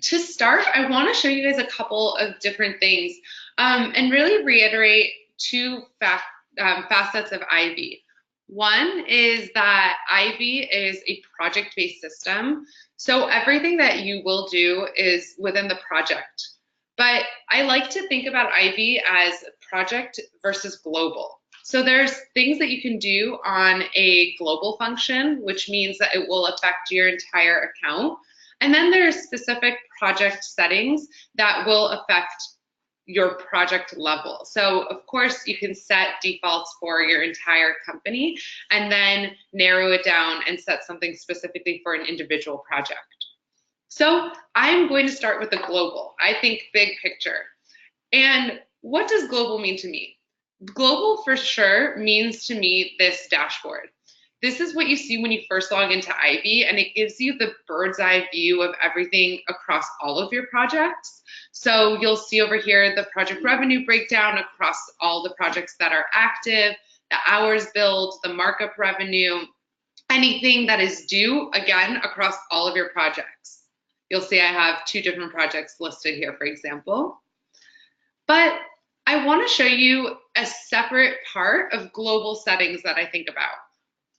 To start, I want to show you guys a couple of different things and really reiterate two facets of Ivy. One is that Ivy is a project-based system, so everything that you will do is within the project. But I like to think about Ivy as project versus global. So there's things that you can do on a global function, which means that it will affect your entire account. And then there's specific project settings that will affect your project level. So of course you can set defaults for your entire company and then narrow it down and set something specifically for an individual project. So I'm going to start with the global. I think big picture. And what does global mean to me? Global for sure means to me this dashboard. This is what you see when you first log into Ivy, and it gives you the bird's eye view of everything across all of your projects. So you'll see over here the project revenue breakdown across all the projects that are active, the hours billed, the markup revenue, anything that is due, again, across all of your projects. You'll see I have 2 different projects listed here, for example. But I want to show you a separate part of global settings that I think about.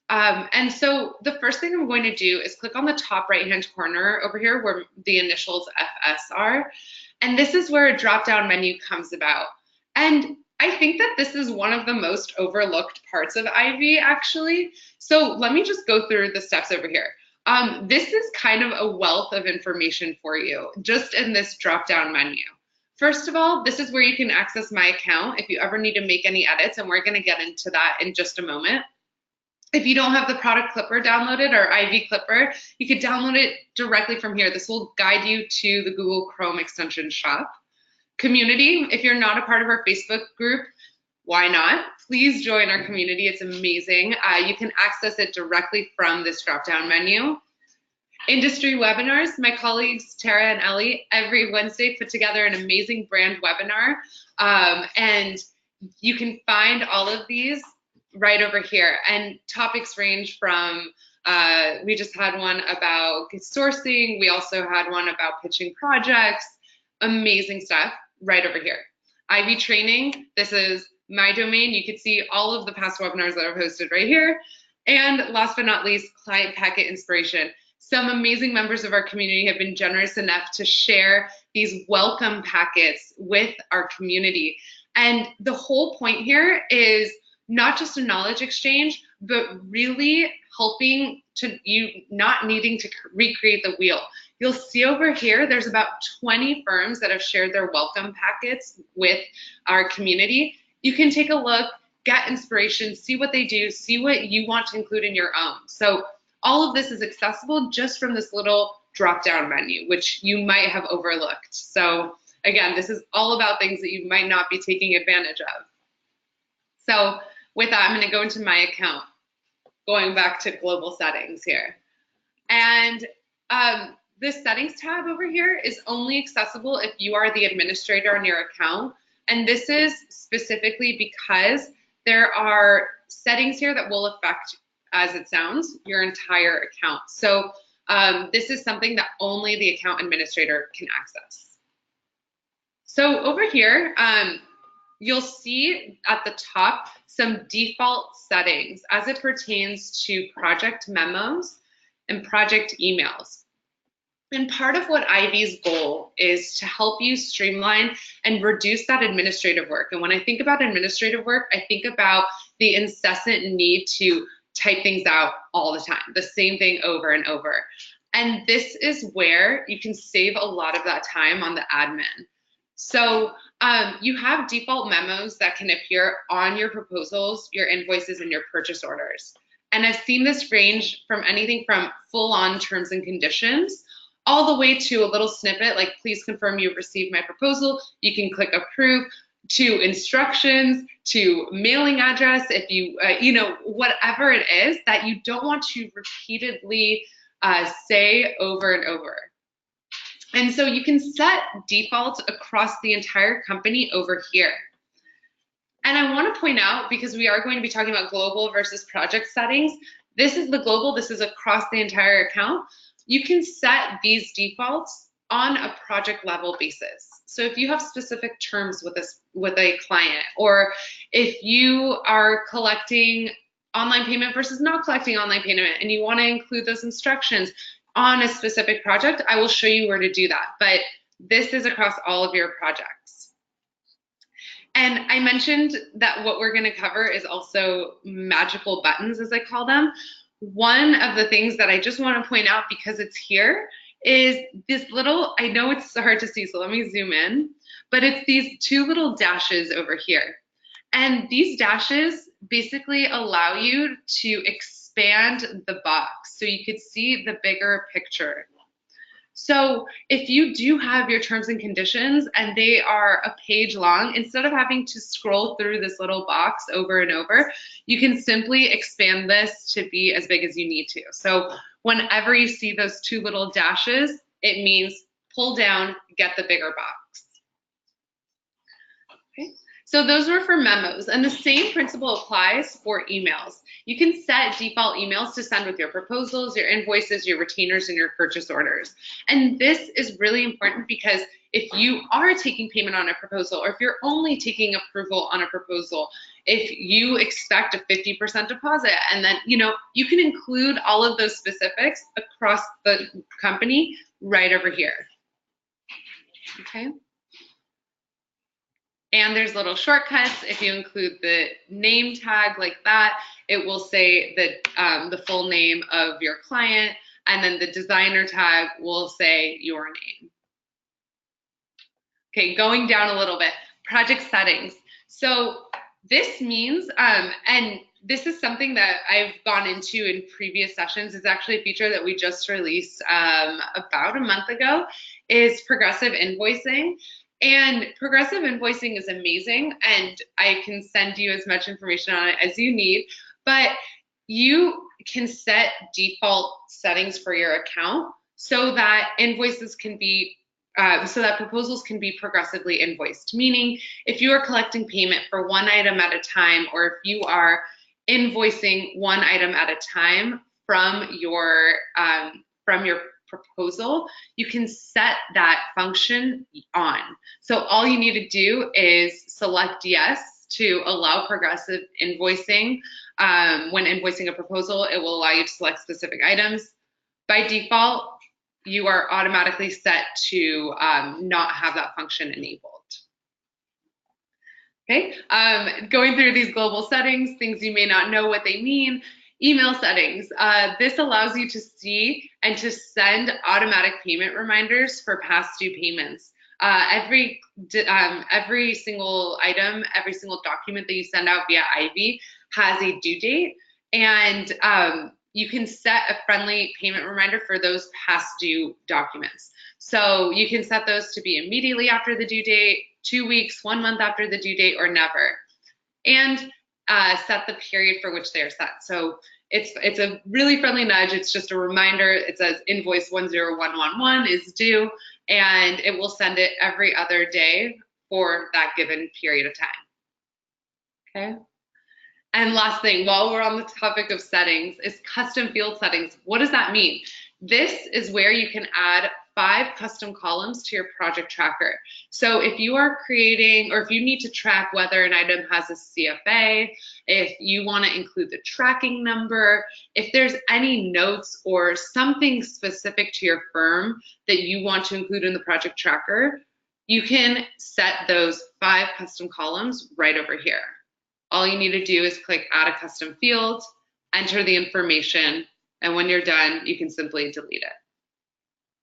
And so the first thing I'm going to do is click on the top right-hand corner over here where the initials FS are. And this is where a drop-down menu comes about. And I think that this is one of the most overlooked parts of Ivy, actually. So let me just go through the steps over here. This is kind of a wealth of information for you, just in this drop-down menu. First of all, this is where you can access my account if you ever need to make any edits, and we're going to get into that in just a moment. If you don't have the product clipper downloaded or Ivy Clipper, you could download it directly from here. This will guide you to the Google Chrome extension shop. Community, if you're not a part of our Facebook group, why not? Please join our community. It's amazing. You can access it directly from this drop-down menu. Industry webinars, my colleagues Tara and Ellie every Wednesday put together an amazing brand webinar, and you can find all of these right over here. And topics range from, we just had one about sourcing. We also had one about pitching projects. Amazing stuff right over here. Ivy training, this is my domain. You can see all of the past webinars that I've hosted right here. And last but not least, client packet inspiration. Some amazing members of our community have been generous enough to share these welcome packets with our community. And the whole point here is not just a knowledge exchange, but really helping to you not needing to recreate the wheel. You'll see over here, there's about 20 firms that have shared their welcome packets with our community. You can take a look, get inspiration, see what they do, see what you want to include in your own. So all of this is accessible just from this little drop-down menu, which you might have overlooked. So again, this is all about things that you might not be taking advantage of. So with that, I'm going to go into my account, going back to global settings here. And this settings tab over here is only accessible if you are the administrator on your account. And this is specifically because there are settings here that will affect, as it sounds, your entire account. So this is something that only the account administrator can access. So over here, you'll see at the top some default settings as it pertains to project memos and project emails. And part of what Ivy's goal is to help you streamline and reduce that administrative work. And when I think about administrative work, I think about the incessant need to type things out all the time, the same thing over and over. And this is where you can save a lot of that time on the admin. So you have default memos that can appear on your proposals, your invoices, and your purchase orders. And I've seen this range from anything from full-on terms and conditions all the way to a little snippet like, please confirm you've received my proposal. You can click approve, to instructions, to mailing address, if you, whatever it is that you don't want to repeatedly say over and over. And so you can set defaults across the entire company over here. And I want to point out, because we are going to be talking about global versus project settings, this is the global, this is across the entire account. You can set these defaults on a project level basis. So if you have specific terms with a client, or if you are collecting online payment versus not collecting online payment and you want to include those instructions on a specific project, I will show you where to do that. But this is across all of your projects. And I mentioned that what we're going to cover is also magical buttons, as I call them. One of the things that I just want to point out, because it's here, is this little, I know it's hard to see, so let me zoom in, but it's these two little dashes over here. And these dashes basically allow you to expand the box so you could see the bigger picture. So if you do have your terms and conditions and they are a page long, instead of having to scroll through this little box over and over, you can simply expand this to be as big as you need to. So whenever you see those two little dashes, it means pull down, get the bigger box. Okay. So those were for memos, and the same principle applies for emails. You can set default emails to send with your proposals, your invoices, your retainers, and your purchase orders. And this is really important because if you are taking payment on a proposal, or if you're only taking approval on a proposal, if you expect a 50% deposit, and then you can include all of those specifics across the company right over here. Okay. And there's little shortcuts. If you include the name tag like that, it will say that the full name of your client, and then the designer tag will say your name. Okay, going down a little bit, project settings. So this means, and this is something that I've gone into in previous sessions. It's actually a feature that we just released about a month ago, is progressive invoicing. And progressive invoicing is amazing, and I can send you as much information on it as you need, but you can set default settings for your account so that invoices can be, so that proposals can be progressively invoiced. Meaning, if you are collecting payment for one item at a time, or if you are invoicing one item at a time from your proposal, you can set that function on. So all you need to do is select yes to allow progressive invoicing. When invoicing a proposal, it will allow you to select specific items. By default, you are automatically set to not have that function enabled. Okay, going through these global settings, things you may not know what they mean. Email settings. This allows you to see and to send automatic payment reminders for past due payments. Every single item, every single document that you send out via Ivy has a due date, and you can set a friendly payment reminder for those past due documents. So you can set those to be immediately after the due date, 2 weeks, 1 month after the due date, or never. And set the period for which they are set. So it's a really friendly nudge. It's just a reminder. It says invoice 10111 is due, and it will send it every other day for that given period of time. Okay. And last thing, while we're on the topic of settings, is custom field settings. What does that mean? This is where you can add 5 custom columns to your project tracker. So if you are creating, or if you need to track whether an item has a CFA, if you want to include the tracking number, if there's any notes or something specific to your firm that you want to include in the project tracker, you can set those 5 custom columns right over here. All you need to do is click add a custom field, enter the information, and when you're done, you can simply delete it.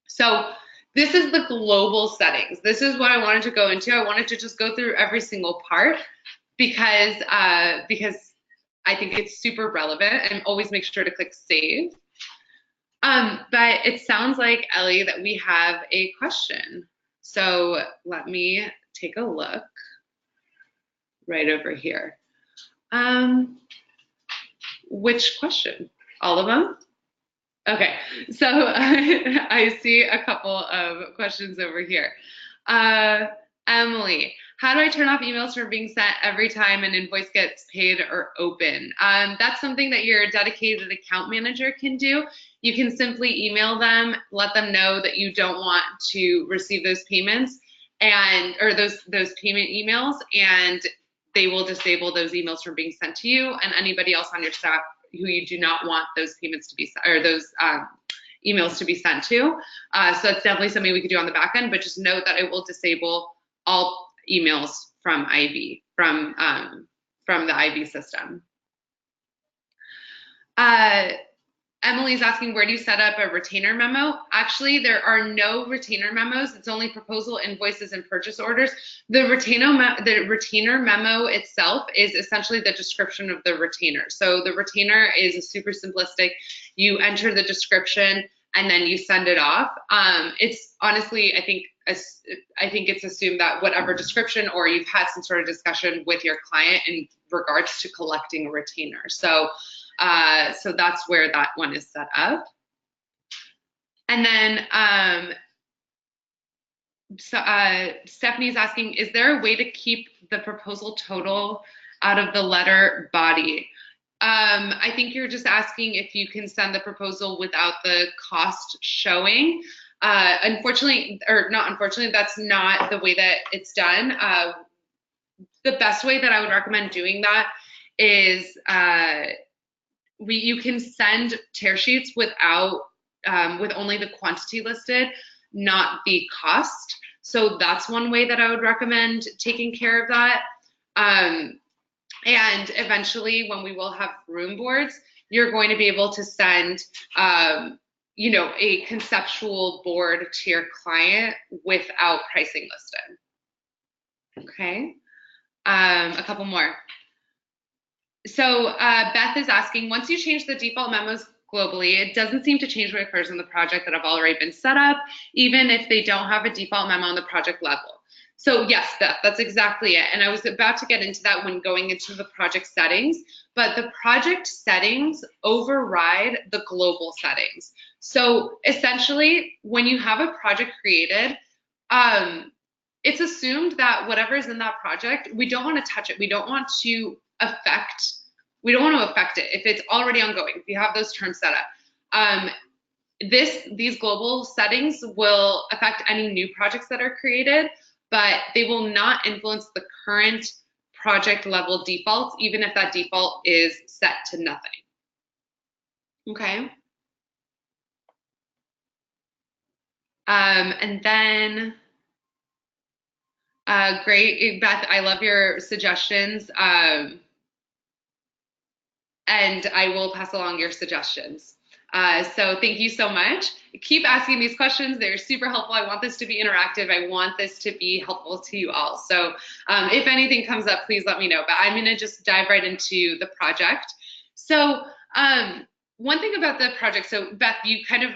So this is the global settings. This is what I wanted to go into. I wanted to just go through every single part because I think it's super relevant, and always make sure to click save. But it sounds like, Ellie, that we have a question. So let me take a look right over here. Which question? All of them? Okay, so I see a couple of questions over here. Emily, how do I turn off emails from being sent every time an invoice gets paid or open? That's something that your dedicated account manager can do. you can simply email them, let them know that you don't want to receive those payments and or those payment emails, and they will disable those emails from being sent to you and anybody else on your staff who you do not want those payments to be or those emails to be sent to. So that's definitely something we could do on the back end, but just note that it will disable all emails from IB, from the IB system. Emily's asking, where do you set up a retainer memo? Actually, there are no retainer memos. It's only proposal, invoices, and purchase orders. The retainer memo itself is essentially the description of the retainer. So the retainer is a super simplistic, you enter the description and then you send it off. It's honestly, I think it's assumed that whatever description or you've had some sort of discussion with your client in regards to collecting a retainer. So that's where that one is set up. And then Stephanie's asking, is there a way to keep the proposal total out of the letter body? I think you're just asking if you can send the proposal without the cost showing. Unfortunately, or not unfortunately, that's not the way that it's done. The best way that I would recommend doing that is you can send tear sheets without with only the quantity listed, not the cost. So that's one way that I would recommend taking care of that. And eventually, when we will have room boards, you're going to be able to send a conceptual board to your client without pricing listed. Okay, a couple more. So Beth is asking, once you change the default memos globally, it doesn't seem to change what occurs in the project that have already been set up, even if they don't have a default memo on the project level. So yes, Beth, that's exactly it. And I was about to get into that when going into the project settings, but the project settings override the global settings. So essentially, when you have a project created, it's assumed that whatever is in that project, we don't want to touch it. We don't want to affect it if it's already ongoing, if you have those terms set up. These global settings will affect any new projects that are created, but they will not influence the current project level defaults, even if that default is set to nothing. Okay. And then, great, Beth, I love your suggestions. And I will pass along your suggestions. So thank you so much. Keep asking these questions. They're super helpful. I want this to be interactive. I want this to be helpful to you all. So if anything comes up, please let me know. But I'm going to just dive right into the project. So one thing about the project, so Beth, you kind of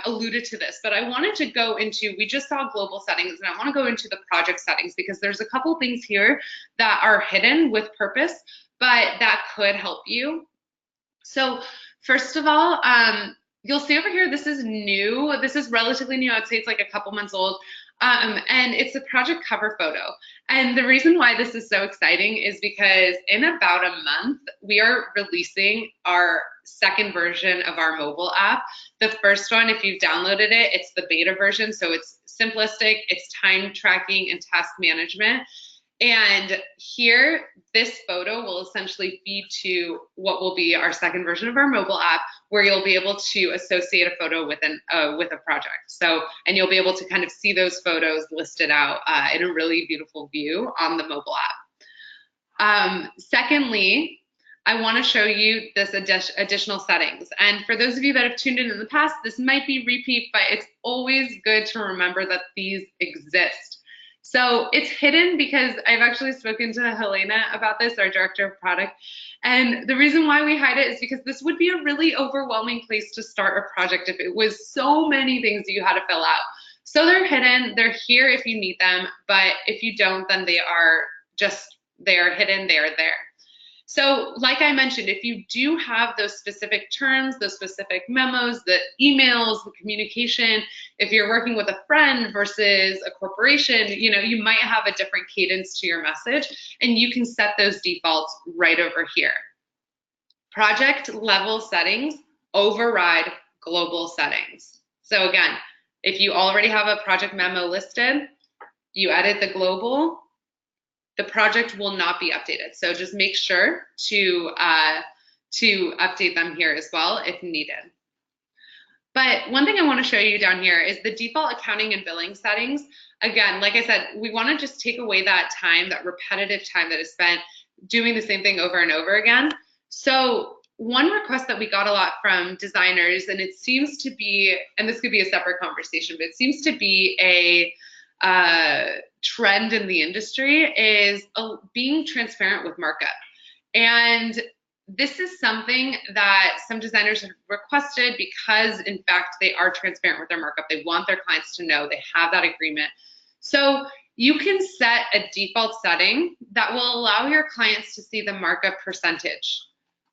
alluded to this, but I wanted to go into, we just saw global settings, and I want to go into the project settings because there's a couple things here that are hidden with purpose, but that could help you. So first of all, you'll see over here, this is new. This is relatively new. I'd say it's like a couple months old. And it's a project cover photo. And the reason why this is so exciting is because in about a month, we are releasing our second version of our mobile app. The first one, if you've downloaded it, it's the beta version. So it's simplistic, it's time tracking and task management. And here, this photo will essentially feed to what will be our second version of our mobile app, where you'll be able to associate a photo with a project. So, and you'll be able to kind of see those photos listed out in a really beautiful view on the mobile app. Secondly, I want to show you this additional settings. And for those of you that have tuned in the past, this might be repeat, but it's always good to remember that these exist. So it's hidden because I've actually spoken to Helena about this, our director of product. And the reason why we hide it is because this would be a really overwhelming place to start a project if it was so many things that you had to fill out. So they're hidden, they're here if you need them, but if you don't, then they are hidden, they are there. So like I mentioned, if you do have those specific terms, those specific memos, the emails, the communication, if you're working with a friend versus a corporation, you might have a different cadence to your message, and you can set those defaults right over here. Project level settings override global settings. So again, if you already have a project memo listed, you edit the global, the project will not be updated. So just make sure to update them here as well if needed. But one thing I want to show you down here is the default accounting and billing settings. Again, like I said, we want to just take away that time, that repetitive time that is spent doing the same thing over and over again. So one request that we got a lot from designers, and it seems to be, and this could be a separate conversation, but it seems to be a trend in the industry, is being transparent with markup. And this is something that some designers have requested because, in fact, they are transparent with their markup. They want their clients to know they have that agreement. So you can set a default setting that will allow your clients to see the markup percentage.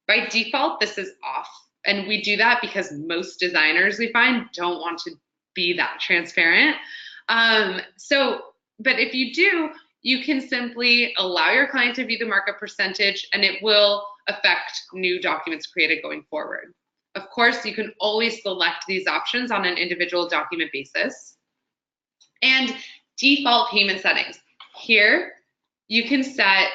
By default, this is off. And we do that because most designers, we find, don't want to be that transparent. But if you do, you can simply allow your client to view the markup percentage, and it will affect new documents created going forward. Of course, you can always select these options on an individual document basis. And default payment settings. Here, you can set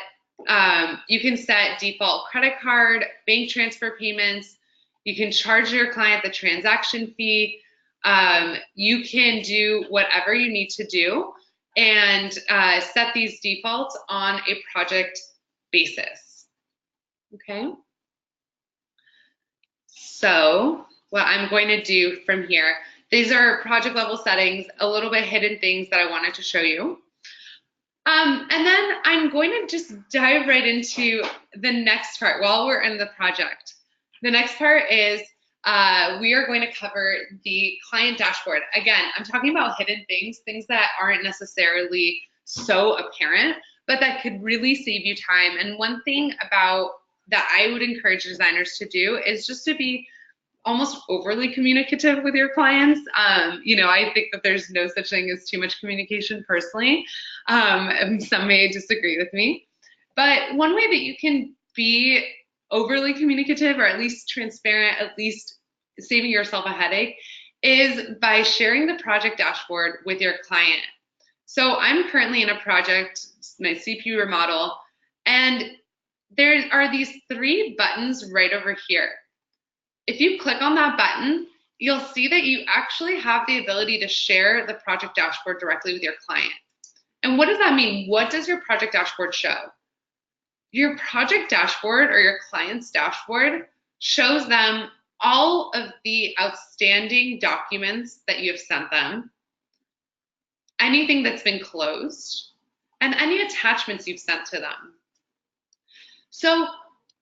default credit card, bank transfer payments. You can charge your client the transaction fee. You can do whatever you need to do and set these defaults on a project basis. Okay. So what I'm going to do from here, these are project level settings, a little bit hidden things that I wanted to show you. And then I'm going to just dive right into the next part while we're in the project. The next part is we are going to cover the client dashboard. Again, I'm talking about hidden things, things that aren't necessarily so apparent, but that could really save you time. And one thing about that I would encourage designers to do is just to be almost overly communicative with your clients. You know, I think that there's no such thing as too much communication personally. And some may disagree with me. But one way that you can be overly communicative, or at least transparent, at least saving yourself a headache, is by sharing the project dashboard with your client. So I'm currently in a project, my CPU remodel, and there are these 3 buttons right over here. If you click on that button, you'll see that you actually have the ability to share the project dashboard directly with your client. And what does that mean? What does your project dashboard show? Your project dashboard, or your client's dashboard, shows them all of the outstanding documents that you have sent them, anything that's been closed, and any attachments you've sent to them. So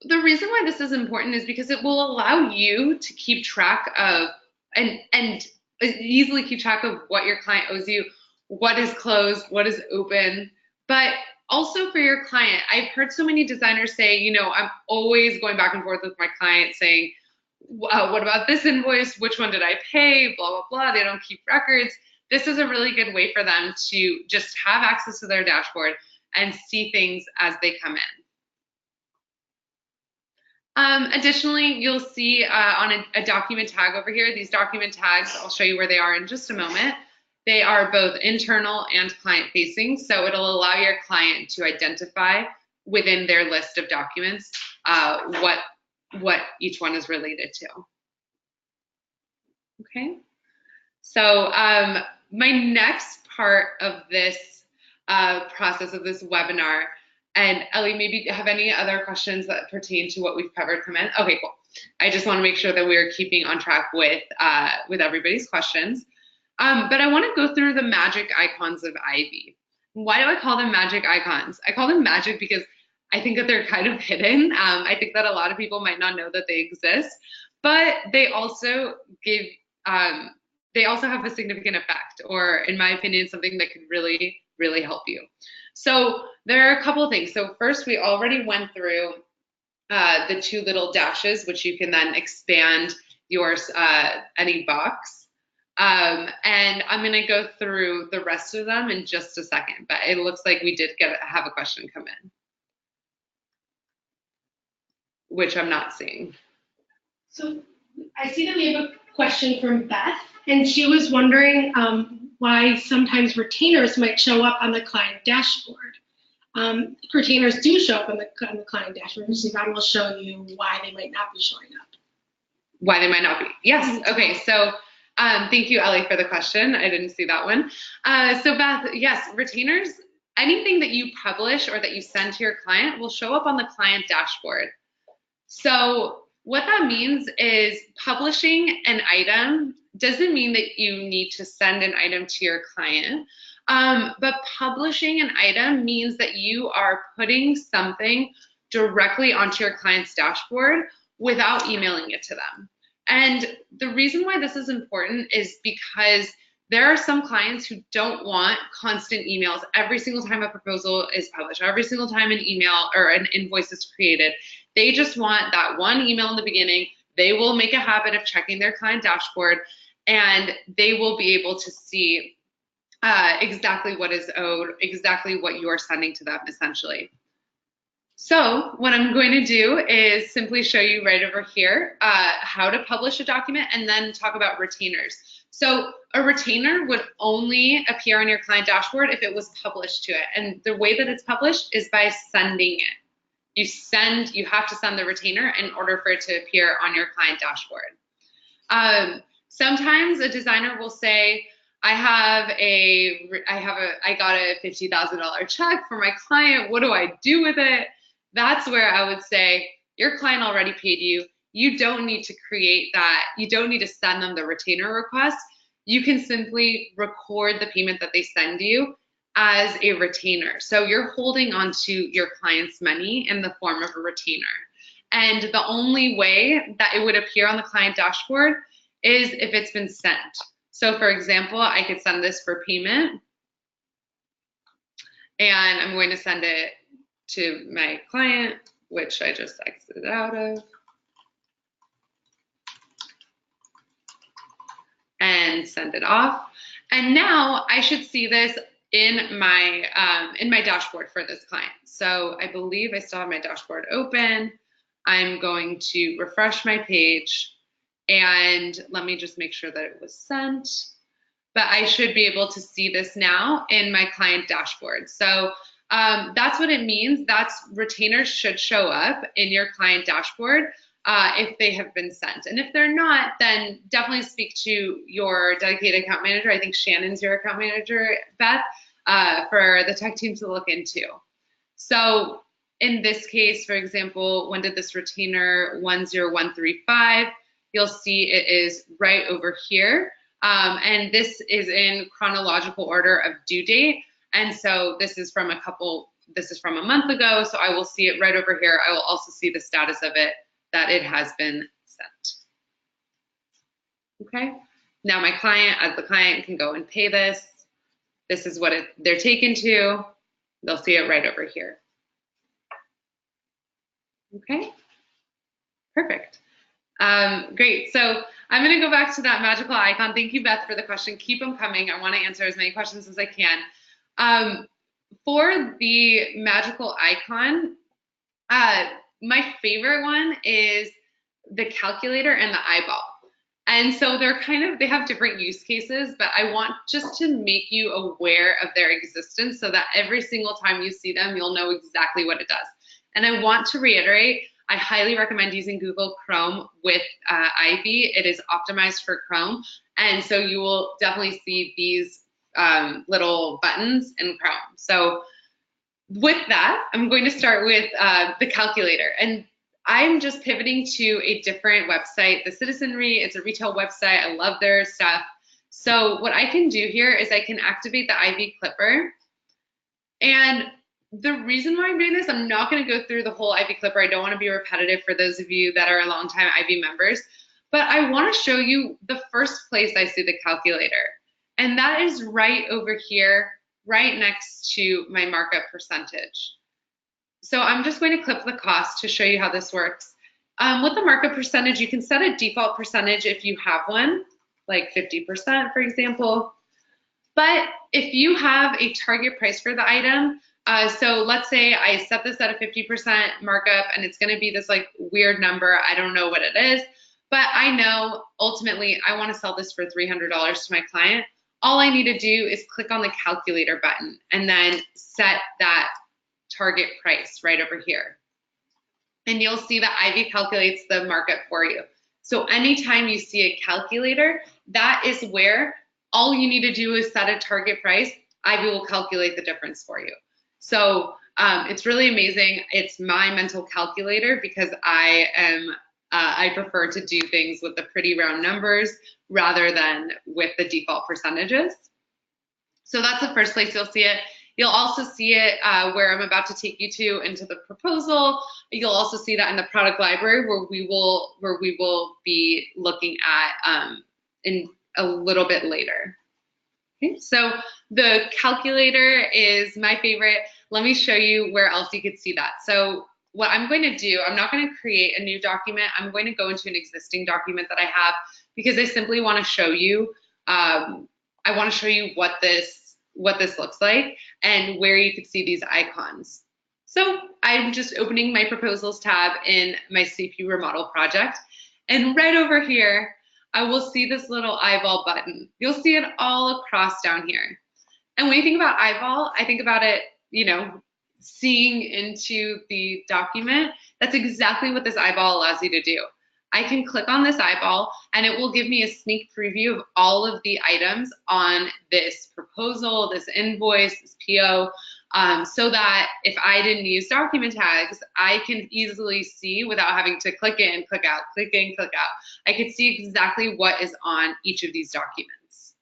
the reason why this is important is because it will allow you to keep track of and easily keep track of what your client owes you, what is closed, what is open, but also for your client. I've heard so many designers say, you know, I'm always going back and forth with my client saying, what about this invoice? Which one did I pay? Blah, blah, blah. They don't keep records. This is a really good way for them to just have access to their dashboard and see things as they come in. Additionally, you'll see on a document tag over here, these document tags, I'll show you where they are in just a moment. They are both internal and client facing, so it'll allow your client to identify within their list of documents what each one is related to. Okay, so my next part of this process of this webinar, and Ellie, maybe have any other questions that pertain to what we've covered come in? Okay, cool. I just want to make sure that we're keeping on track with everybody's questions. But I want to go through the magic icons of Ivy. Why do I call them magic icons? I call them magic because I think that they're kind of hidden. I think that a lot of people might not know that they exist, but they also give, they also have a significant effect, or in my opinion, something that could really, really help you. So there are a couple of things. So first, we already went through the 2 little dashes, which you can then expand your any box. And I'm going to go through the rest of them in just a second, but it looks like we did have a question come in, which I'm not seeing. So I see that we have a question from Beth, and she was wondering why sometimes retainers might show up on the client dashboard. Retainers do show up on the client dashboard. Sivan will show you why they might not be showing up. Why they might not be. Yes. Okay. So thank you, Ellie, for the question. I didn't see that one. So Beth, yes, retainers, anything that you publish or that you send to your client will show up on the client dashboard. So what that means is publishing an item doesn't mean that you need to send an item to your client. But publishing an item means that you are putting something directly onto your client's dashboard without emailing it to them. And the reason why this is important is because there are some clients who don't want constant emails every single time a proposal is published, every single time an email or an invoice is created. They just want that one email in the beginning. They will make a habit of checking their client dashboard, and they will be able to see exactly what is owed, exactly what you are sending to them, essentially. So what I'm going to do is simply show you right over here how to publish a document and then talk about retainers. So a retainer would only appear on your client dashboard if it was published to it. And the way that it's published is by sending it. You have to send the retainer in order for it to appear on your client dashboard. Sometimes a designer will say, I got a $50,000 check for my client. What do I do with it? That's where I would say your client already paid you. You don't need to create that. You don't need to send them the retainer request. You can simply record the payment that they send you as a retainer. So you're holding onto your client's money in the form of a retainer. And the only way that it would appear on the client dashboard is if it's been sent. So for example, I could send this for payment, and I'm going to send it to my client, which I just exited out of, and send it off. And now I should see this in my dashboard for this client. So I believe I still have my dashboard open. I'm going to refresh my page, and let me just make sure that it was sent. But I should be able to see this now in my client dashboard. So that's what it means. Retainers should show up in your client dashboard if they have been sent. And if they're not, then definitely speak to your dedicated account manager. I think Shannon's your account manager, Beth, for the tech team to look into. So in this case, for example, when did this retainer 10135? You'll see it is right over here. And this is in chronological order of due date. And so this is from a month ago. So I will see it right over here. I will also see the status of it, that it has been sent. Okay. Now my client, as the client, can go and pay this. This is what they're taken to. They'll see it right over here. Okay. Perfect. Great. So I'm going to go back to that magical icon. Thank you, Beth, for the question. Keep them coming. I want to answer as many questions as I can. For the magical icon, my favorite one is the calculator and the eyeball. And so they have different use cases, but I want just to make you aware of their existence so that every single time you see them, you'll know exactly what it does. And I want to reiterate, I highly recommend using Google Chrome with Ivy. It is optimized for Chrome. And so you will definitely see these little buttons in Chrome. So with that, I'm going to start with the calculator. And I'm just pivoting to a different website, the Citizenry. It's a retail website. I love their stuff. So what I can do here is I can activate the Ivy Clipper. And the reason why I'm doing this, I'm not going to go through the whole Ivy Clipper. I don't want to be repetitive for those of you that are longtime Ivy members. But I want to show you the first place I see the calculator. And that is right over here, right next to my markup percentage. So I'm just going to clip the cost to show you how this works. With the markup percentage, you can set a default percentage if you have one, like 50%, for example. But if you have a target price for the item, so let's say I set this at a 50% markup and it's going to be this like weird number. I don't know what it is, but I know ultimately I want to sell this for $300 to my client. All I need to do is click on the calculator button and then set that target price right over here. And you'll see that Ivy calculates the markup for you. So anytime you see a calculator, that is where all you need to do is set a target price. Ivy will calculate the difference for you. So it's really amazing. It's my mental calculator because I prefer to do things with the pretty round numbers rather than with the default percentages. So that's the first place you'll see it. You'll also see it where I'm about to take you to into the proposal. You'll also see that in the product library where we will be looking at in a little bit later. Okay, so the calculator is my favorite. Let me show you where else you could see that. So what I'm going to do, I'm not going to create a new document. I'm going to go into an existing document that I have because I simply want to show you. I want to show you what this looks like and where you could see these icons. So I'm just opening my proposals tab in my CPU remodel project, and right over here I will see this little eyeball button. You'll see it all across down here. And when you think about eyeball, I think about it, you know, seeing into the document. That's exactly what this eyeball allows you to do. I can click on this eyeball and it will give me a sneak preview of all of the items on this proposal, this invoice, this PO, so that if I didn't use document tags, I can easily see without having to click in, click out, click in, click out. I could see exactly what is on each of these documents.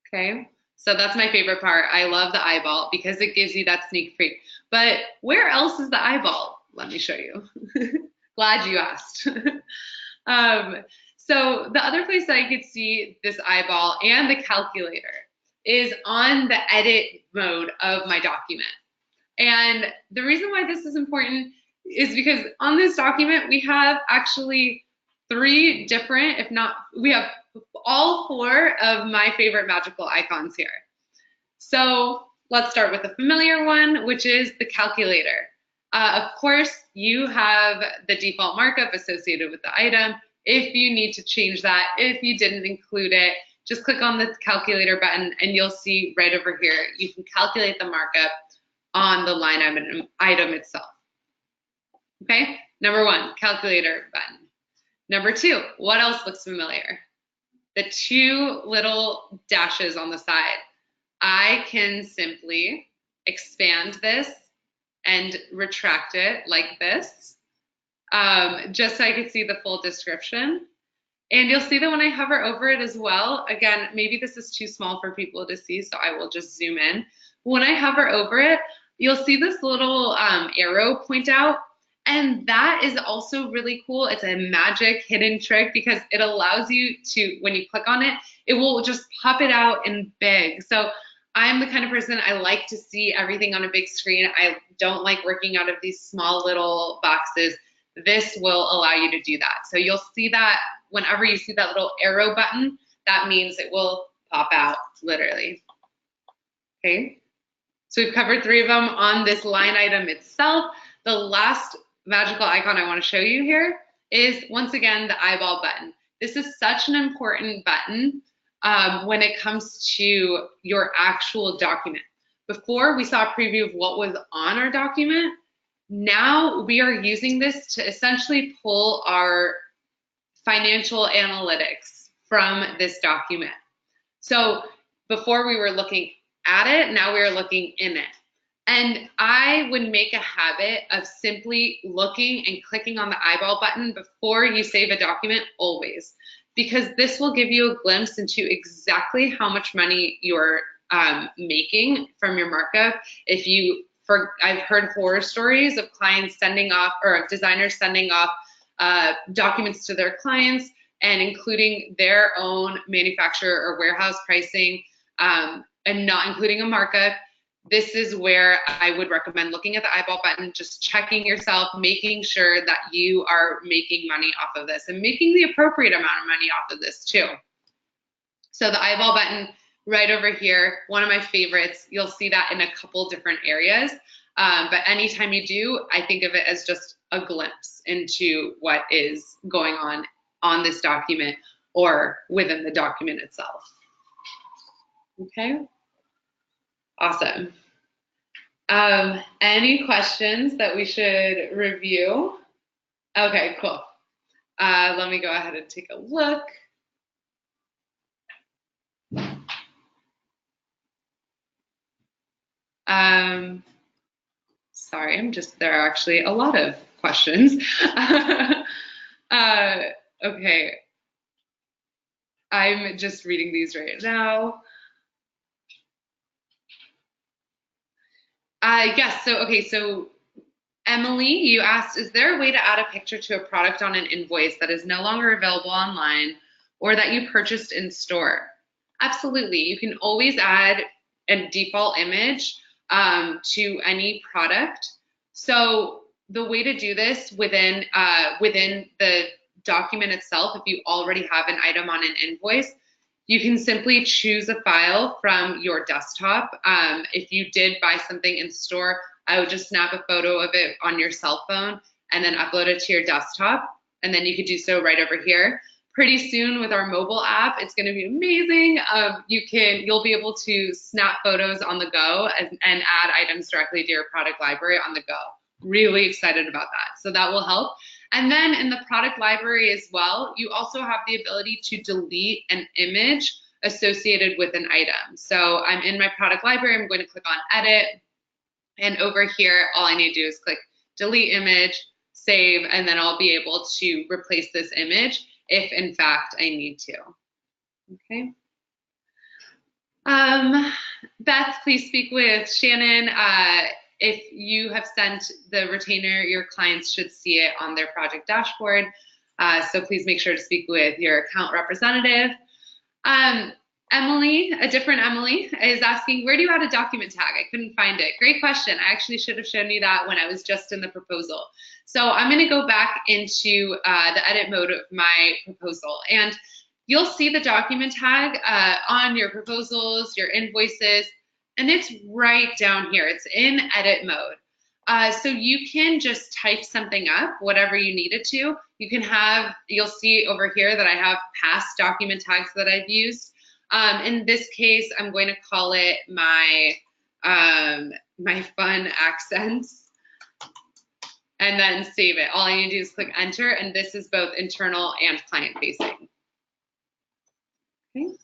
Okay, so that's my favorite part. I love the eyeball because it gives you that sneak peek. But where else is the eyeball? Let me show you. Glad you asked. So the other place that I could see this eyeball and the calculator is on the edit mode of my document. And the reason why this is important is because on this document, we have actually 3 different, if not, we have all 4 of my favorite magical icons here. So let's start with the familiar one, which is the calculator. Of course, you have the default markup associated with the item. If you need to change that, if you didn't include it, just click on the calculator button and you'll see right over here, you can calculate the markup on the line item itself. Okay, number 1, calculator button. Number 2, what else looks familiar? The 2 little dashes on the side. I can simply expand this and retract it like this, just so I can see the full description. And you'll see that when I hover over it as well, again, maybe this is too small for people to see, so I will just zoom in. When I hover over it, you'll see this little arrow point out, and that is also really cool. It's a magic hidden trick because it allows you to, when you click on it, it will just pop it out in big. So I'm the kind of person, I like to see everything on a big screen. I don't like working out of these small little boxes. This will allow you to do that. So you'll see that whenever you see that little arrow button, that means it will pop out literally. Okay, so we've covered 3 of them on this line item itself. The last magical icon I want to show you here is, once again, the eyeball button. This is such an important button when it comes to your actual document. Before, we saw a preview of what was on our document. Now we are using this to essentially pull our financial analytics from this document. So before we were looking at it, now we are looking in it. And I would make a habit of simply looking and clicking on the eyeball button before you save a document, always, because this will give you a glimpse into exactly how much money you're making from your markup. I've heard horror stories of clients sending off, or of designers sending off documents to their clients and including their own manufacturer or warehouse pricing and not including a markup. This is where I would recommend looking at the eyeball button, just checking yourself, making sure that you are making money off of this and making the appropriate amount of money off of this too. So the eyeball button right over here, one of my favorites. You'll see that in a couple different areas, but anytime you do, I think of it as just a glimpse into what is going on on this document or within the document itself. Okay, awesome. Any questions that we should review? Okay, cool. Let me go ahead and take a look. Sorry, there are actually a lot of questions. Okay, I'm just reading these right now. Yes, so Emily, you asked, is there a way to add a picture to a product on an invoice that is no longer available online or that you purchased in store? Absolutely. You can always add a default image to any product. So the way to do this within the document itself, if you already have an item on an invoice, you can simply choose a file from your desktop. If you did buy something in store, I would just snap a photo of it on your cell phone and then upload it to your desktop. And then you could do so right over here. Pretty soon with our mobile app, it's going to be amazing. You'll be able to snap photos on the go and add items directly to your product library on the go. Really excited about that. So that will help. And then in the product library as well, you also have the ability to delete an image associated with an item. So I'm in my product library, I'm going to click on edit. And over here, all I need to do is click delete image, save, and then I'll be able to replace this image if in fact I need to. Okay. Beth, please speak with Shannon. If you have sent the retainer, your clients should see it on their project dashboard. So please make sure to speak with your account representative. Emily, a different Emily, is asking, where do you add a document tag? I couldn't find it. Great question. I actually should have shown you that when I was just in the proposal. So I'm going to go back into the edit mode of my proposal. And you'll see the document tag on your proposals, your invoices, and it's right down here. It's in edit mode. So you can just type something up, whatever you need it to. You'll see over here that I have past document tags that I've used. In this case, I'm going to call it my fun accents and then save it. All I need to do is click enter, and this is both internal and client facing. Okay.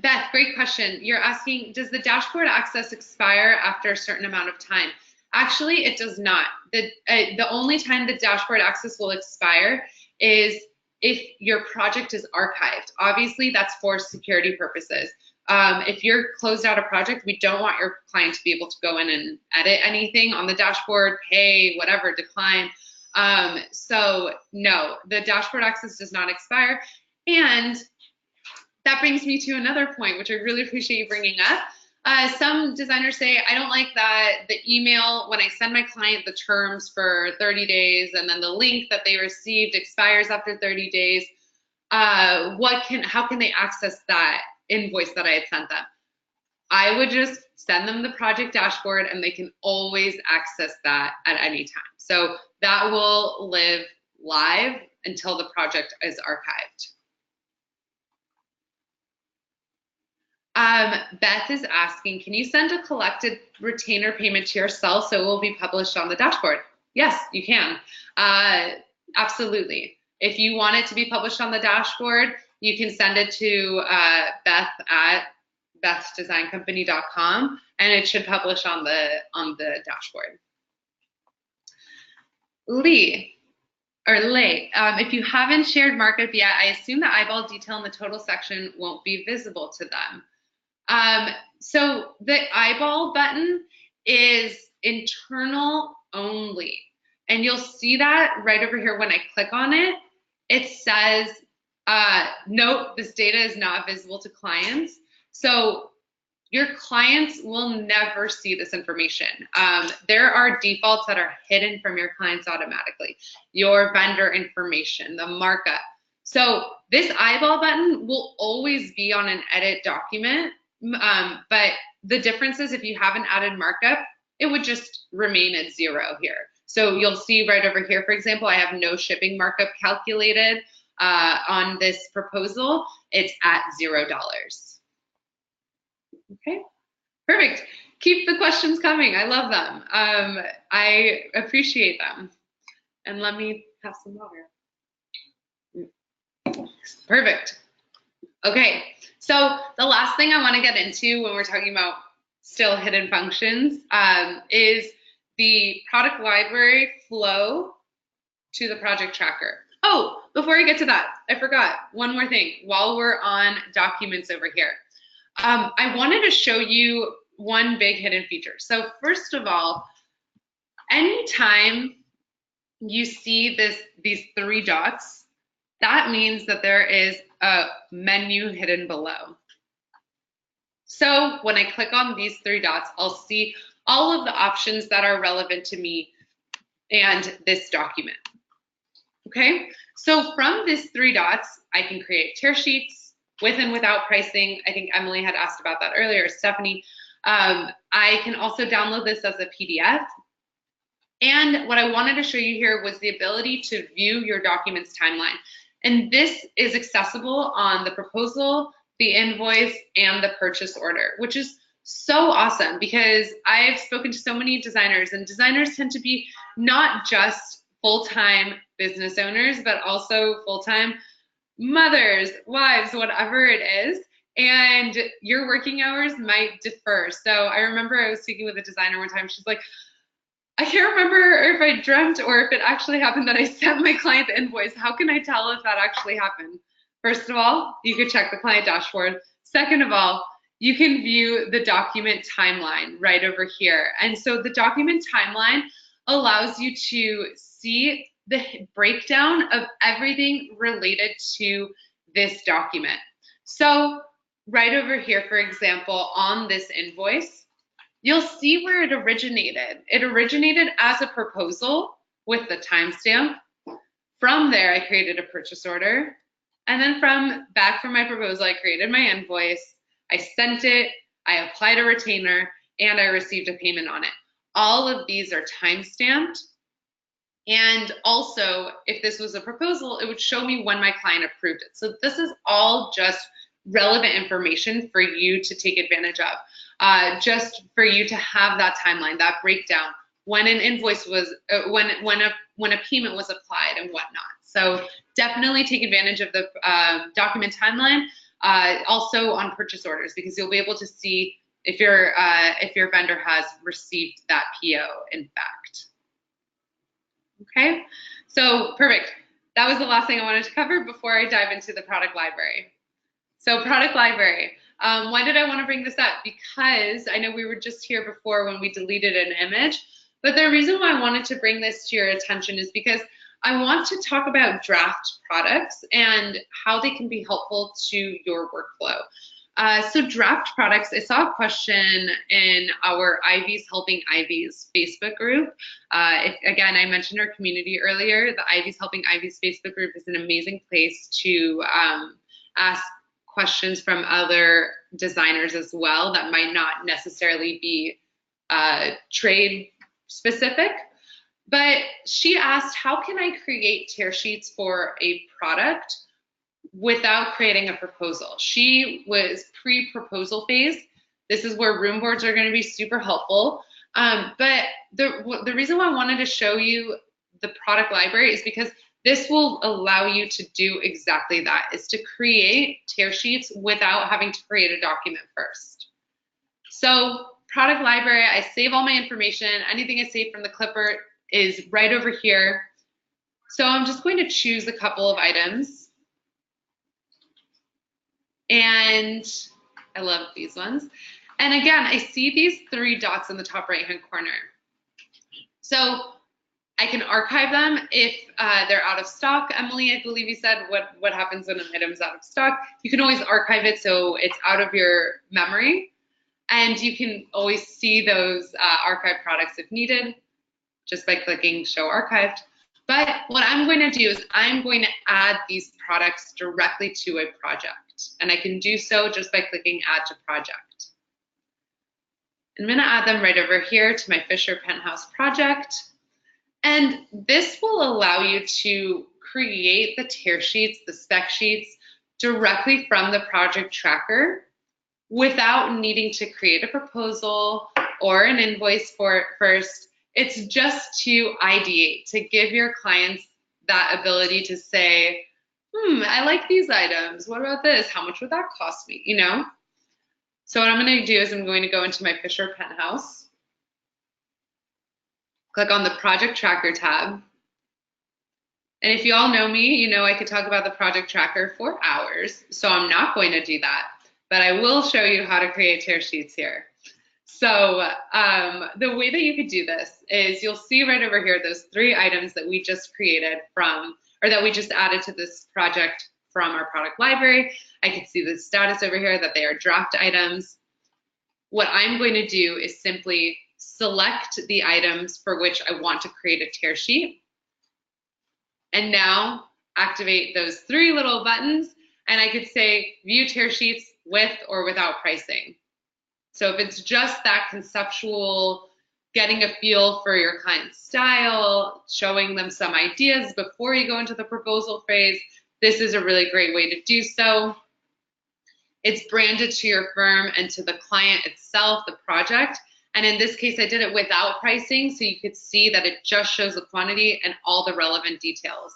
Beth, great question. You're asking, does the dashboard access expire after a certain amount of time? Actually, it does not. The only time the dashboard access will expire is if your project is archived. Obviously, that's for security purposes. If you're closed out a project, we don't want your client to be able to go in and edit anything on the dashboard, pay, whatever, decline. So no, the dashboard access does not expire. And that brings me to another point, which I really appreciate you bringing up. Some designers say, I don't like that the email, when I send my client the terms for 30 days and then the link that they received expires after 30 days, how can they access that invoice that I had sent them? I would just send them the project dashboard and they can always access that at any time. So that will live live until the project is archived. Beth is asking, can you send a collected retainer payment to yourself so it will be published on the dashboard? Yes, you can. Absolutely. If you want it to be published on the dashboard, you can send it to Beth at bethdesigncompany.com and it should publish on the dashboard. Lee, if you haven't shared markup yet, I assume the eyeball detail in the total section won't be visible to them. So the eyeball button is internal only. And you'll see that right over here when I click on it. It says, note, this data is not visible to clients. So your clients will never see this information. There are defaults that are hidden from your clients automatically. Your vendor information, the markup. So this eyeball button will always be on an edit document. But the difference is if you haven't added markup, it would just remain at 0 here. So you'll see right over here, for example, I have no shipping markup calculated on this proposal. It's at $0. Okay, perfect. Keep the questions coming. I love them. I appreciate them. And let me have some water. Perfect. Okay, so the last thing I want to get into when we're talking about still hidden functions is the product library flow to the project tracker. Oh, before I get to that, I forgot one more thing while we're on documents over here. I wanted to show you one big hidden feature. So first of all, anytime you see these 3 dots, that means that there is a menu hidden below. So when I click on these 3 dots, I'll see all of the options that are relevant to me and this document. Okay, so from these 3 dots, I can create tear sheets with and without pricing. I think Emily had asked about that earlier, Stephanie. I can also download this as a PDF. And what I wanted to show you here was the ability to view your documents timeline. And this is accessible on the proposal, the invoice, and the purchase order, which is so awesome because I've spoken to so many designers, and designers tend to be not just full-time business owners, but also full-time mothers, wives, whatever it is. And your working hours might differ. So I remember I was speaking with a designer one time. She's like, I can't remember if I dreamt or if it actually happened that I sent my client the invoice. How can I tell if that actually happened? First of all, you could check the client dashboard. Second of all, you can view the document timeline right over here. And so the document timeline allows you to see the breakdown of everything related to this document. So right over here, for example, on this invoice, you'll see where it originated. It originated as a proposal with the timestamp. From there, I created a purchase order. And then back from my proposal, I created my invoice. I sent it, I applied a retainer, and I received a payment on it. All of these are timestamped. And also, if this was a proposal, it would show me when my client approved it. So this is all just relevant information for you to take advantage of, just for you to have that timeline, that breakdown, when an invoice was, when a payment was applied and whatnot. So definitely take advantage of the document timeline, also on purchase orders, because you'll be able to see if your vendor has received that PO in fact. Okay, so perfect. That was the last thing I wanted to cover before I dive into the product library. So product library. Why did I want to bring this up? Because I know we were just here before when we deleted an image, but the reason why I wanted to bring this to your attention is because I want to talk about draft products and how they can be helpful to your workflow. So draft products, I saw a question in our Ivies Helping Ivies Facebook group. Again, I mentioned our community earlier. The Ivies Helping Ivies Facebook group is an amazing place to ask questions from other designers as well that might not necessarily be trade specific. But she asked, how can I create tear sheets for a product without creating a proposal? She was pre-proposal phase. This is where room boards are going to be super helpful. But the reason why I wanted to show you the product library is because this will allow you to do exactly that, is to create tear sheets without having to create a document first. So product library, I save all my information. Anything I save from the Clipper is right over here. So I'm just going to choose a couple of items. And I love these ones. And again, I see these 3 dots in the top right-hand corner. So I can archive them if they're out of stock. Emily, I believe you said what happens when an item is out of stock. You can always archive it so it's out of your memory. And you can always see those archived products if needed, just by clicking Show Archived. But what I'm going to do is I'm going to add these products directly to a project. And I can do so just by clicking Add to Project. I'm going to add them right over here to my Fisher Penthouse project. And this will allow you to create the tear sheets, the spec sheets directly from the project tracker without needing to create a proposal or an invoice for it first. It's just to ideate, to give your clients that ability to say, I like these items. What about this? How much would that cost me? You know? So what I'm going to do is I'm going to go into my Fisher Penthouse, click on the Project Tracker tab. And if you all know me, you know I could talk about the Project Tracker for hours, so I'm not going to do that. But I will show you how to create tear sheets here. So the way that you could do this is you'll see right over here those 3 items that we just created from, or that we just added to this project from our product library. I can see the status over here that they are draft items. What I'm going to do is simply select the items for which I want to create a tear sheet. And now activate those 3 little buttons, and I could say view tear sheets with or without pricing. So if it's just that conceptual, getting a feel for your client's style, showing them some ideas before you go into the proposal phase, this is a really great way to do so. It's branded to your firm and to the client itself, the project. And in this case, I did it without pricing, so you could see that it just shows the quantity and all the relevant details.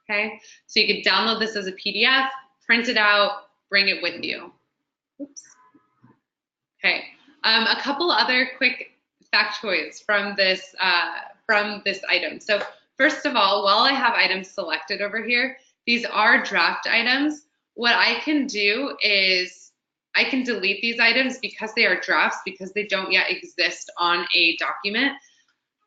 Okay, so you could download this as a PDF, print it out, bring it with you. Oops. Okay, a couple other quick factoids from this item. So first of all, while I have items selected over here, these are draft items. What I can do is I can delete these items because they are drafts, because they don't yet exist on a document.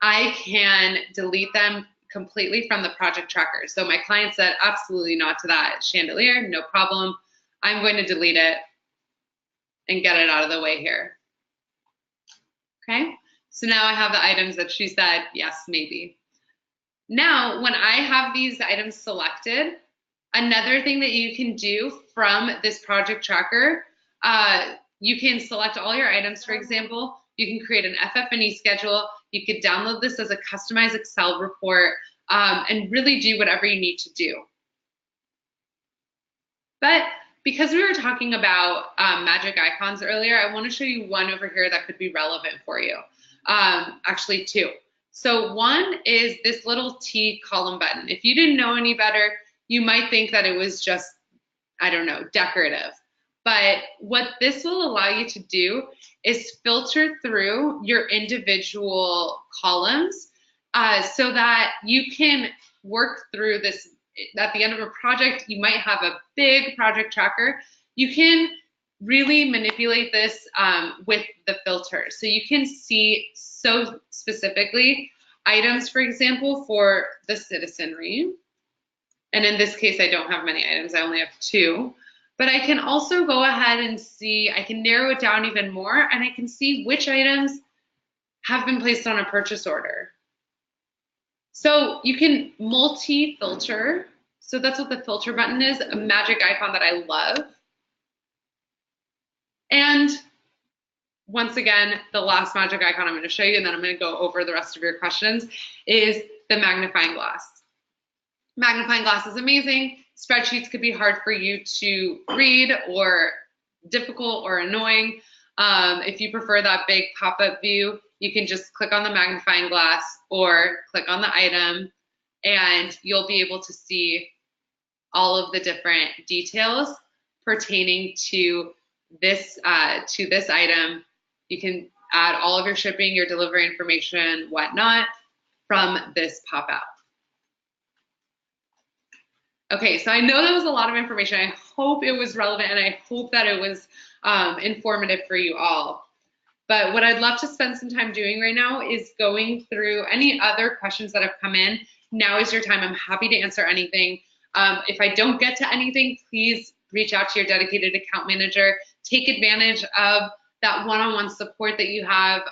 I can delete them completely from the project tracker. So my client said absolutely not to that chandelier, no problem. I'm going to delete it and get it out of the way here. Okay, so now I have the items that she said, yes, maybe. Now, when I have these items selected, another thing that you can do from this project tracker, you can select all your items, for example. You can create an FF&E schedule. You could download this as a customized Excel report and really do whatever you need to do. But because we were talking about magic icons earlier, I want to show you one over here that could be relevant for you. Actually, 2. So one is this little T column button. If you didn't know any better, you might think that it was just, I don't know, decorative. But what this will allow you to do is filter through your individual columns so that you can work through this. At the end of a project, you might have a big project tracker. You can really manipulate this with the filter. So you can see so specifically items, for example, for the citizenry. And in this case, I don't have many items. I only have 2. But I can also go ahead and see, I can narrow it down even more, and I can see which items have been placed on a purchase order. So you can multi-filter. So that's what the filter button is, a magic icon that I love. And once again, the last magic icon I'm going to show you, and then I'm going to go over the rest of your questions, is the magnifying glass. Magnifying glass is amazing. Spreadsheets could be hard for you to read or difficult or annoying. If you prefer that big pop-up view, you can just click on the magnifying glass or click on the item, and you'll be able to see all of the different details pertaining to this item. You can add all of your shipping, your delivery information, whatnot from this pop-out. Okay, so I know that was a lot of information. I hope it was relevant, and I hope that it was informative for you all. But what I'd love to spend some time doing right now is going through any other questions that have come in. Now is your time. I'm happy to answer anything. If I don't get to anything, please reach out to your dedicated account manager. Take advantage of that one-on-one support that you have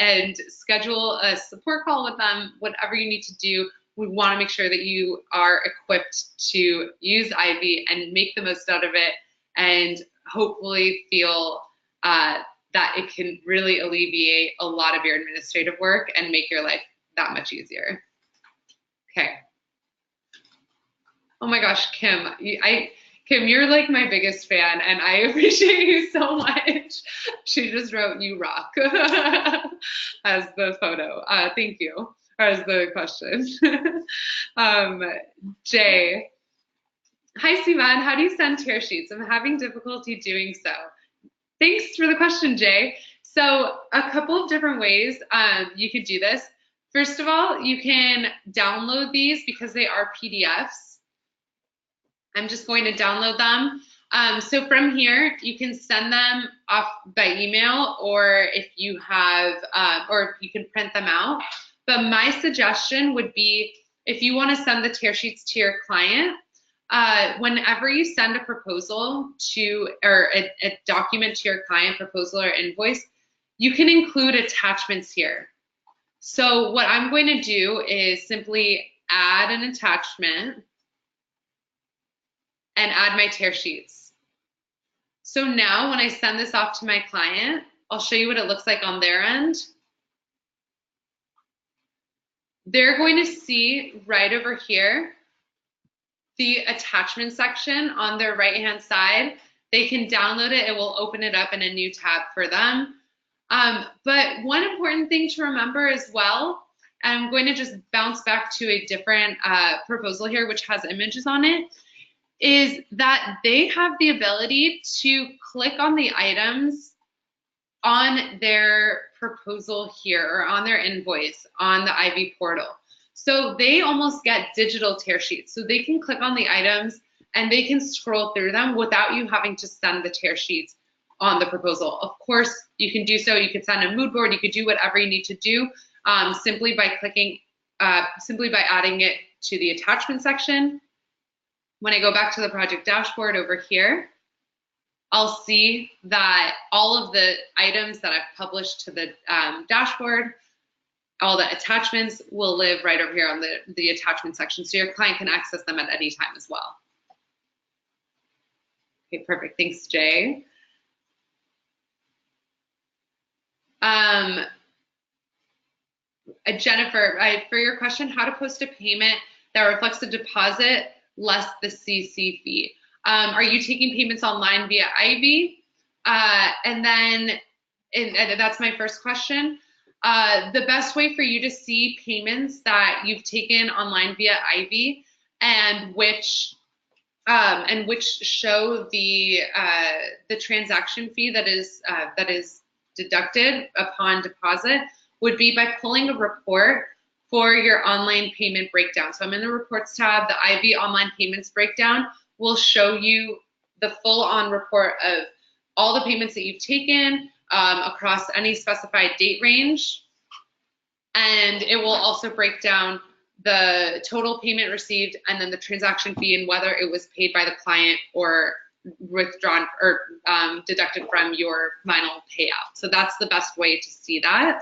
and schedule a support call with them, whatever you need to do. We want to make sure that you are equipped to use Ivy and make the most out of it, and hopefully feel that that it can really alleviate a lot of your administrative work and make your life that much easier. Okay. Oh my gosh, Kim, Kim, you're like my biggest fan, and I appreciate you so much. She just wrote "You rock" as the photo. Thank you, or as the question. Jay, hi Sivan, how do you send tear sheets? I'm having difficulty doing so. Thanks for the question, Jay. So a couple of different ways you could do this. First of all, you can download these because they are PDFs. I'm just going to download them. So from here, you can send them off by email, or if you have, or you can print them out. But my suggestion would be, if you want to send the tear sheets to your client, whenever you send a proposal to, or a document to your client, proposal or invoice, you can include attachments here. So what I'm going to do is simply add an attachment and add my tear sheets. So now when I send this off to my client, I'll show you what it looks like on their end. They're going to see right over here the attachment section on their right-hand side. They can download it. It will open it up in a new tab for them. But one important thing to remember as well, I'm going to just bounce back to a different proposal here, which has images on it, is that they have the ability to click on the items on their proposal here, or on their invoice on the Ivy portal. So they almost get digital tear sheets. So they can click on the items and they can scroll through them without you having to send the tear sheets on the proposal. Of course, you can do so. You could send a mood board. You could do whatever you need to do simply by clicking, simply by adding it to the attachment section. When I go back to the project dashboard over here, I'll see that all of the items that I've published to the dashboard, all the attachments will live right over here on the attachment section. So your client can access them at any time as well. Okay, perfect. Thanks, Jay. Jennifer, for your question, how to post a payment that reflects the deposit less the CC fee. Are you taking payments online via Ivy? And that's my first question. The best way for you to see payments that you've taken online via Ivy and which show the transaction fee that is deducted upon deposit would be by pulling a report for your online payment breakdown. So I'm in the reports tab. The Ivy online payments breakdown will show you the full on report of all the payments that you've taken across any specified date range. And it will also break down the total payment received and then the transaction fee and whether it was paid by the client or withdrawn or deducted from your final payout. So that's the best way to see that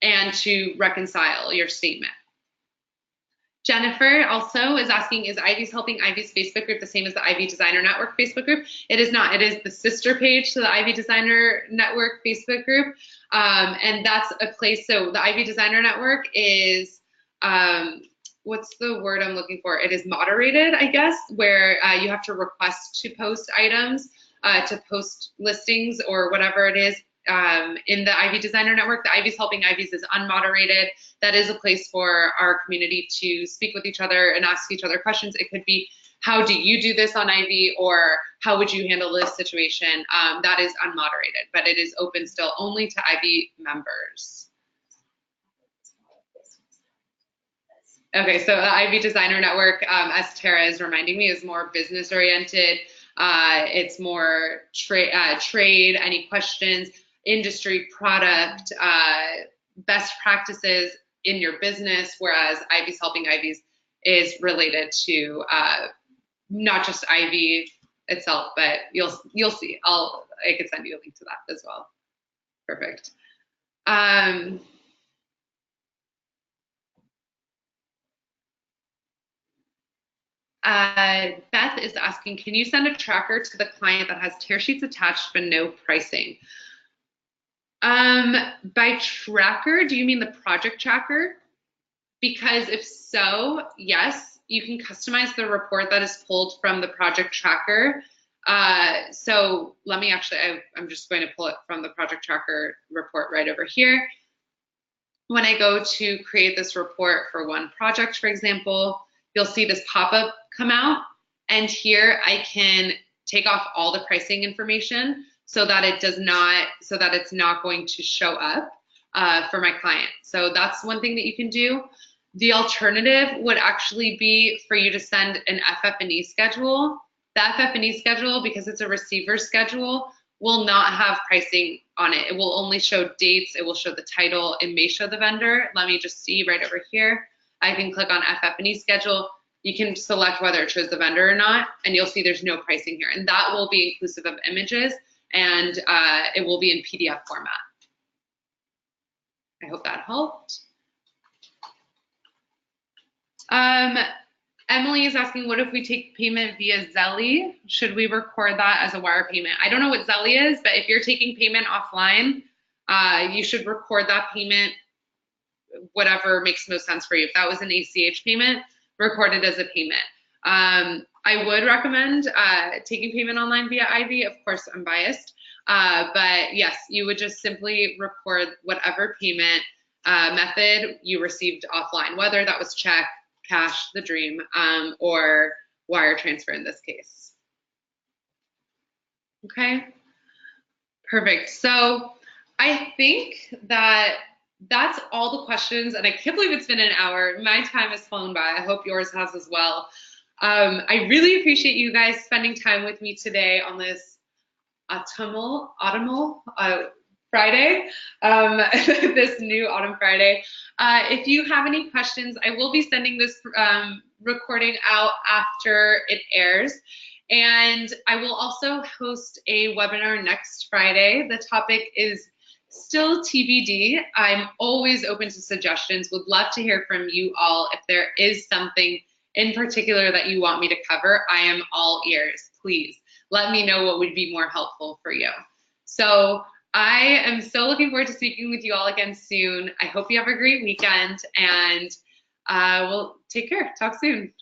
and to reconcile your statement. Jennifer also is asking, is Ivy's Helping Ivy's Facebook group the same as the Ivy Designer Network Facebook group? It is not. It is the sister page to the Ivy Designer Network Facebook group. And that's a place, so the Ivy Designer Network is, what's the word I'm looking for? It is moderated, I guess, where you have to request to post items, to post listings or whatever it is. In the Ivy Designer Network, the Ivy's Helping Ivy's is unmoderated. That is a place for our community to speak with each other and ask each other questions. It could be, how do you do this on Ivy, or how would you handle this situation? That is unmoderated, but it is open still only to Ivy members. Okay, so the Ivy Designer Network, as Tara is reminding me, is more business oriented. It's more trade, any questions, industry, product, best practices in your business, whereas Ivy's Helping Ivy's is related to not just Ivy itself, but you'll see. I could send you a link to that as well. Perfect. Beth is asking, can you send a tracker to the client that has tear sheets attached but no pricing? By tracker, do you mean the project tracker? Because if so, yes, you can customize the report that is pulled from the project tracker. So let me actually, I'm just going to pull it from the project tracker report right over here. When I go to create this report for one project, for example, you'll see this pop-up come out. And here I can take off all the pricing information so that it's not going to show up for my client. So that's one thing that you can do. The alternative would actually be for you to send an FF&E schedule. The FF&E schedule, because it's a receiver schedule, will not have pricing on it. It will only show dates. It will show the title. It may show the vendor. Let me just see right over here. I can click on FF&E schedule. You can select whether it shows the vendor or not, and you'll see there's no pricing here. And that will be inclusive of images, and it will be in PDF format. I hope that helped. Emily is asking, what if we take payment via Zelly? Should we record that as a wire payment? I don't know what Zelly is, but if you're taking payment offline, you should record that payment, whatever makes most sense for you. If that was an ACH payment, record it as a payment. I would recommend taking payment online via Ivy. Of course, I'm biased. But yes, you would just simply record whatever payment method you received offline, whether that was check, cash, the dream, or wire transfer in this case. Okay, perfect. So I think that's all the questions, and I can't believe it's been an hour. My time has flown by. I hope yours has as well. I really appreciate you guys spending time with me today on this autumnal Friday, this new autumn Friday. If you have any questions, I will be sending this recording out after it airs. And I will also host a webinar next Friday. The topic is still TBD. I'm always open to suggestions. Would love to hear from you all. If there is something in particular that you want me to cover, I am all ears. Please let me know what would be more helpful for you. So I am so looking forward to speaking with you all again soon. I hope you have a great weekend, and we'll take care. Talk soon.